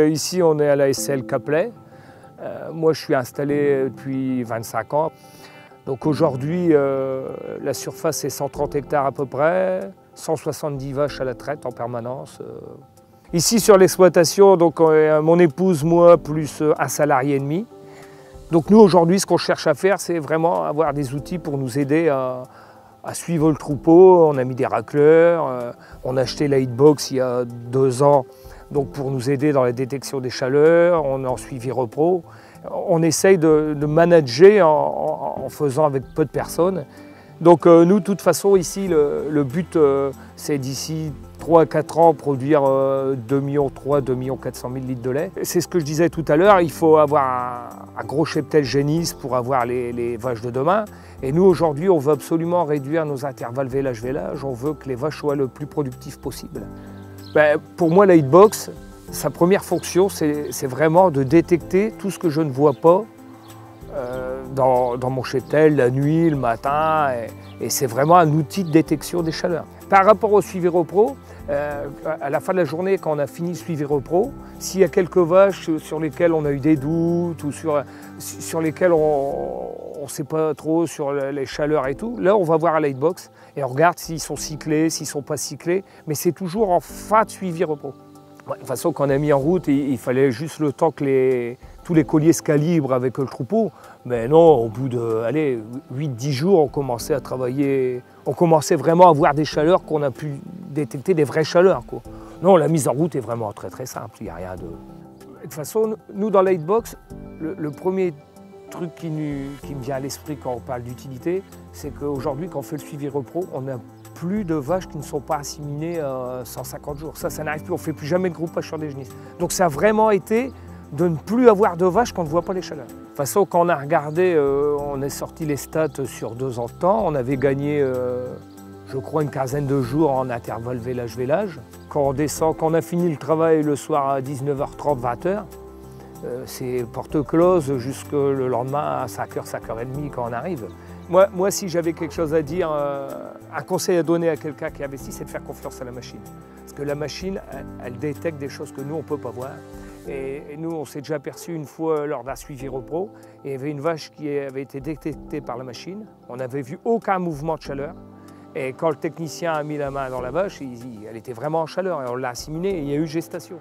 Ici, on est à la SCL Caplet. Moi, je suis installé depuis 25 ans. Donc aujourd'hui, la surface est 130 hectares à peu près, 170 vaches à la traite en permanence. Ici, sur l'exploitation, mon épouse, moi, plus un salarié et demi. Donc nous, aujourd'hui, ce qu'on cherche à faire, c'est vraiment avoir des outils pour nous aider à suivre le troupeau. On a mis des racleurs, on a acheté la Heatbox il y a 2 ans donc pour nous aider dans la détection des chaleurs, on est en suivi repos. On essaye de manager en faisant avec peu de personnes. Donc nous, de toute façon, ici, le but, c'est d'ici 3 à 4 ans, produire 2,3 millions, 2,4 millions litres de lait. C'est ce que je disais tout à l'heure, il faut avoir un gros cheptel génisse pour avoir les vaches de demain. Et nous, aujourd'hui, on veut absolument réduire nos intervalles vélage-vélage. On veut que les vaches soient le plus productives possible. Pour moi, la Heatbox, sa première fonction, c'est vraiment de détecter tout ce que je ne vois pas dans mon cheptel, la nuit, le matin, et c'est vraiment un outil de détection des chaleurs. Par rapport au suivi repro, à la fin de la journée, quand on a fini le suivi repro, s'il y a quelques vaches sur lesquelles on a eu des doutes ou sur lesquelles on ne sait pas trop sur les chaleurs et tout, là on va voir à la Heatbox et on regarde s'ils sont cyclés, s'ils ne sont pas cyclés, mais c'est toujours en fin de suivi repro. De toute façon, quand on a mis en route, il fallait juste le temps que tous les colliers se calibrent avec le troupeau. Mais non, au bout de 8-10 jours, on commençait à travailler. On commençait vraiment à voir des chaleurs qu'on a pu détecter, des vraies chaleurs, quoi. Non, la mise en route est vraiment très très simple. Il n'y a rien de... De toute façon, nous dans la Heatbox, le premier truc qui me vient à l'esprit quand on parle d'utilité, c'est qu'aujourd'hui, quand on fait le suivi repro, on a plus de vaches qui ne sont pas asséminées 150 jours. Ça n'arrive plus, on ne fait plus jamais de groupage sur des genisses. Donc ça a vraiment été de ne plus avoir de vaches quand on ne voit pas les chaleurs. De toute façon, quand on a regardé, on est sorti les stats sur 2 ans de temps, on avait gagné, je crois, une quinzaine de jours en intervalle vélage-vélage. Quand on a fini le travail le soir à 19h30, 20h, c'est porte close jusque le lendemain à 5h, 5h30 quand on arrive. Moi, si j'avais quelque chose à dire, un conseil à donner à quelqu'un qui investit, c'est de faire confiance à la machine. Parce que la machine, elle détecte des choses que nous, on ne peut pas voir. Et nous, on s'est déjà aperçu une fois lors d'un suivi repro, il y avait une vache qui avait été détectée par la machine. On n'avait vu aucun mouvement de chaleur. Et quand le technicien a mis la main dans la vache, elle était vraiment en chaleur et on l'a assimilée et il y a eu gestation.